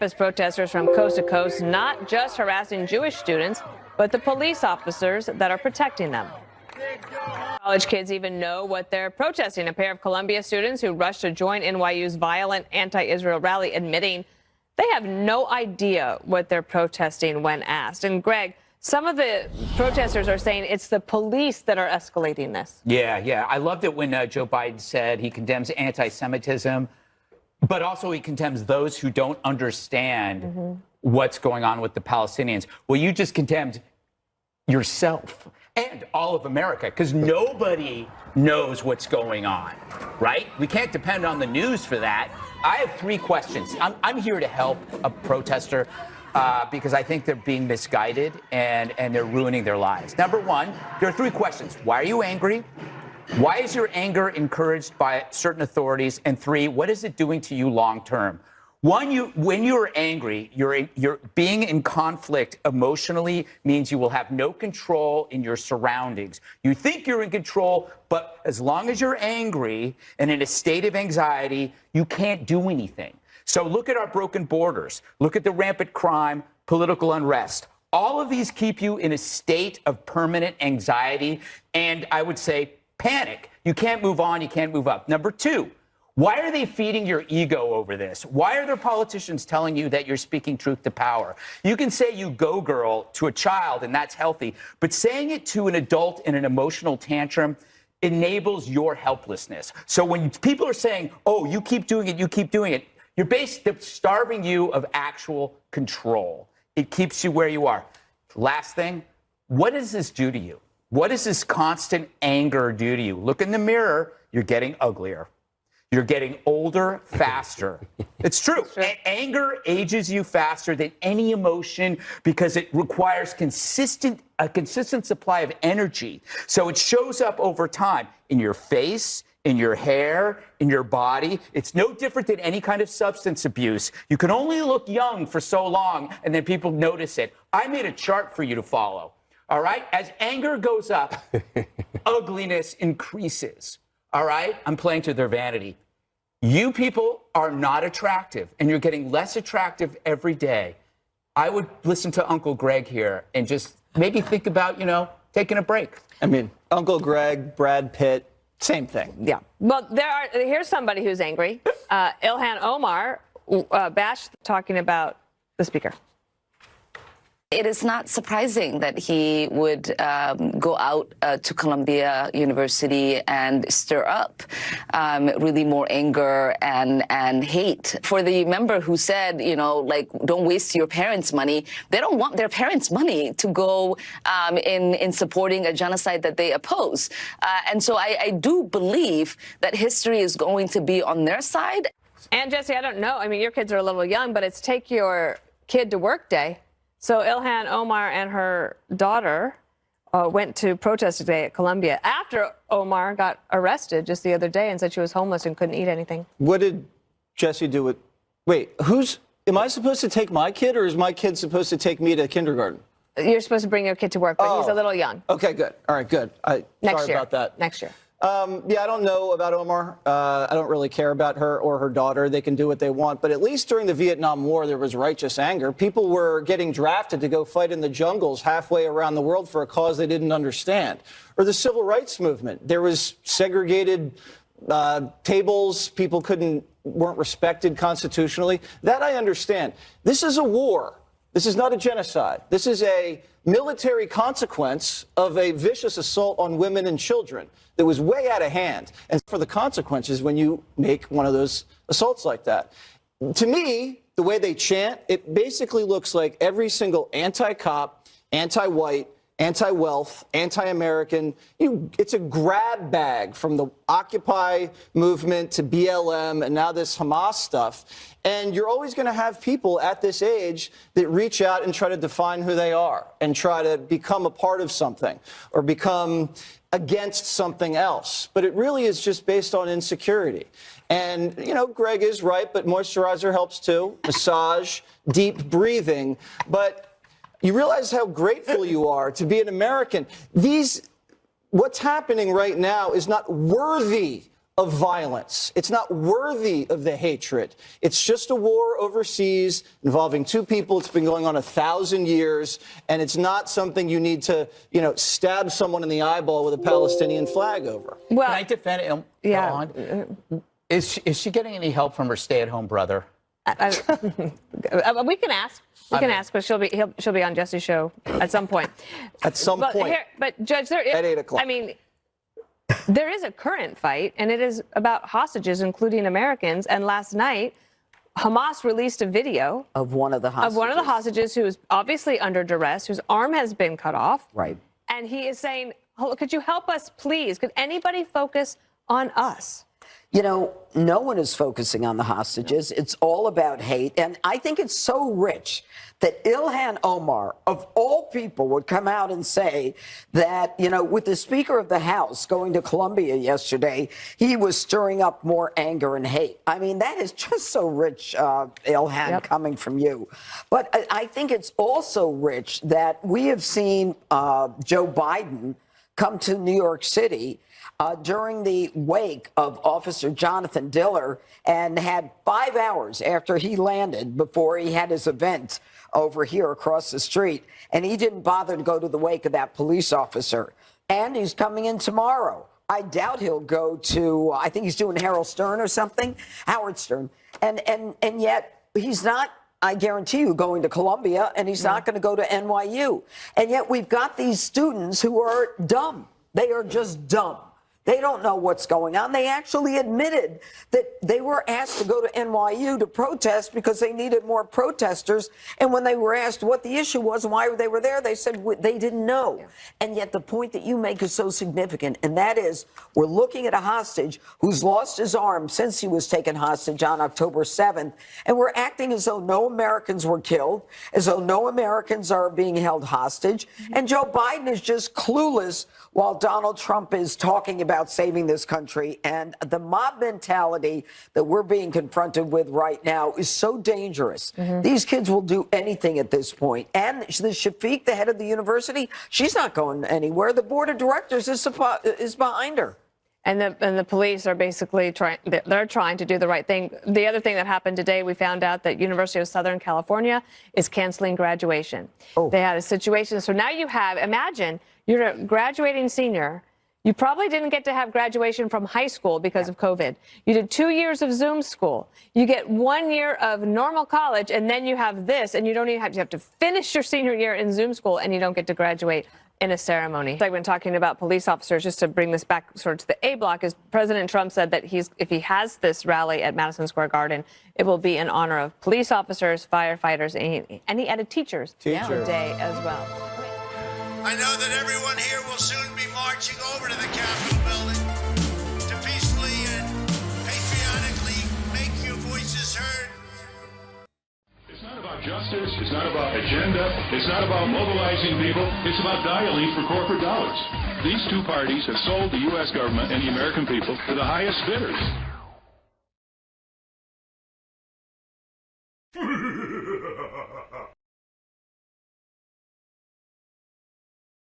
As protesters from coast to coast, not just harassing Jewish students, but the police officers that are protecting them. College kids even know what they're protesting. A pair of Columbia students who rushed to join NYU's violent anti-Israel rally admitting they have no idea what they're protesting when asked. And Greg, some of the protesters are saying it's the police that are escalating this. Yeah. I loved it when Joe Biden said he condemns anti-Semitism, but also he condemns those who don't understand what's going on with the Palestinians. Well, you just condemned yourself and all of America, because nobody knows what's going on, right? We can't depend on the news for that. I have three questions. I'm here to help a protester because I think they're being misguided and they're ruining their lives. Number one, there are three questions. Why are you angry? Why is your anger encouraged by certain authorities? And three, what is it doing to you long term? One, when you're angry, you're being in conflict emotionally means you will have no control in your surroundings. You think you're in control, but as long as you're angry and in a state of anxiety, you can't do anything. So look at our broken borders. Look at the rampant crime, political unrest. All of these keep you in a state of permanent anxiety and I would say panic. You can't move on. You can't move up. Number two, why are they feeding your ego over this? Why are their politicians telling you that you're speaking truth to power? You can say you go girl to a child and that's healthy, but saying it to an adult in an emotional tantrum enables your helplessness. So when people are saying, oh, you keep doing it, you're basically starving you of actual control. It keeps you where you are. Last thing, what does this do to you? What does this constant anger do to you? Look in the mirror, you're getting uglier. You're getting older faster. It's true. Anger ages you faster than any emotion because it requires a consistent supply of energy. So it shows up over time in your face, in your hair, in your body. It's no different than any kind of substance abuse. You can only look young for so long and then people notice it. I made a chart for you to follow. All right? As anger goes up, ugliness increases. All right? I'm playing to their vanity. You people are not attractive, and you're getting less attractive every day. I would listen to Uncle Greg here and just maybe think about, taking a break. I mean, Uncle Greg, Brad Pitt, same thing. Yeah. Well, here's somebody who's angry. Ilhan Omar bashed talking about the speaker. It is not surprising that he would go out to Columbia University and stir up really more anger and hate. For the member who said, don't waste your parents' money, they don't want their parents' money to go in supporting a genocide that they oppose. And so I do believe that history is going to be on their side. And Jesse, I don't know. I mean, your kids are a little young, but it's take your kid to work day. So Ilhan Omar and her daughter went to protest today at Columbia after Omar got arrested just the other day and said she was homeless and couldn't eat anything. What did Jesse do with... Wait, am I supposed to take my kid or is my kid supposed to take me to kindergarten? You're supposed to bring your kid to work, but he's a little young. Okay, good. All right, good. Sorry about that. Next year. Yeah, I don't know about Omar. I don't really care about her or her daughter. They can do what they want. But at least during the Vietnam War, there was righteous anger. People were getting drafted to go fight in the jungles halfway around the world for a cause they didn't understand. Or the civil rights movement. There was segregated tables. People weren't respected constitutionally. That I understand. This is a war. This is not a genocide. This is a military consequence of a vicious assault on women and children that was way out of hand. And for the consequences when you make one of those assaults like that. To me, the way they chant, it basically looks like every single anti-cop, anti-white, anti-wealth, anti-American. It's a grab bag from the Occupy movement to BLM and now this Hamas stuff. And you're always going to have people at this age that reach out and try to define who they are and try to become a part of something or become against something else. But it really is just based on insecurity. And, Greg is right, but moisturizer helps too. Massage, deep breathing. But you realize how grateful you are to be an American. What's happening right now is not worthy of violence. It's not worthy of the hatred. It's just a war overseas involving two people. It's been going on 1,000 years, and it's not something you need to, stab someone in the eyeball with a Palestinian flag over. Well, can I defend it? Yeah. Is she getting any help from her stay-at-home brother? We can ask. We can ask, but she'll be on Jesse's show at some point. At some point. But Judge, at 8 o'clock. I mean, there is a current fight, and it is about hostages, including Americans. And last night, Hamas released a video of one of the hostages who is obviously under duress, whose arm has been cut off. Right. And he is saying, "Could you help us, please? Could anybody focus on us?" No one is focusing on the hostages. It's all about hate. And I think it's so rich that Ilhan Omar, of all people, would come out and say that, with the Speaker of the House going to Colombia yesterday, he was stirring up more anger and hate. I mean, that is just so rich, Ilhan, coming from you. But I think it's also rich that we have seen Joe Biden come to New York City during the wake of Officer Jonathan Diller, and had 5 hours after he landed before he had his event over here across the street, and he didn't bother to go to the wake of that police officer. And he's coming in tomorrow. I doubt he'll go to, I think he's doing Howard Stern or something, Howard Stern. And yet he's not, I guarantee you, going to Columbia, and he's not going to go to NYU. And yet we've got these students who are dumb. They are just dumb. They don't know what's going on. They actually admitted that they were asked to go to NYU to protest because they needed more protesters. And when they were asked what the issue was and why they were there, they said they didn't know. And yet the point that you make is so significant, and that is we're looking at a hostage who's lost his arm since he was taken hostage on October 7th, and we're acting as though no Americans were killed, as though no Americans are being held hostage. And Joe Biden is just clueless while Donald Trump is talking about saving this country. And the mob mentality that we're being confronted with right now is so dangerous. These kids will do anything at this point. And the Shafiq, the head of the university, she's not going anywhere. The board of directors is behind her. And the police are basically trying to do the right thing. The other thing that happened today, we found out that University of Southern California is canceling graduation. They had a situation. So now you have, imagine you're a graduating senior. You probably didn't get to have graduation from high school because of COVID. You did 2 years of Zoom school. You get 1 year of normal college, and then you have this, and you don't even you have to finish your senior year in Zoom school, and you don't get to graduate in a ceremony. Like when talking about police officers, just to bring this back sort of to the A block, is President Trump said that if he has this rally at Madison Square Garden, it will be in honor of police officers, firefighters, and he added teachers today as well. I know that everyone here will soon be marching over to the Capitol building to peacefully and patriotically make your voices heard. It's not about justice, it's not about agenda, it's not about mobilizing people, it's about dialing for corporate dollars. These two parties have sold the U.S. government and the American people to the highest bidders.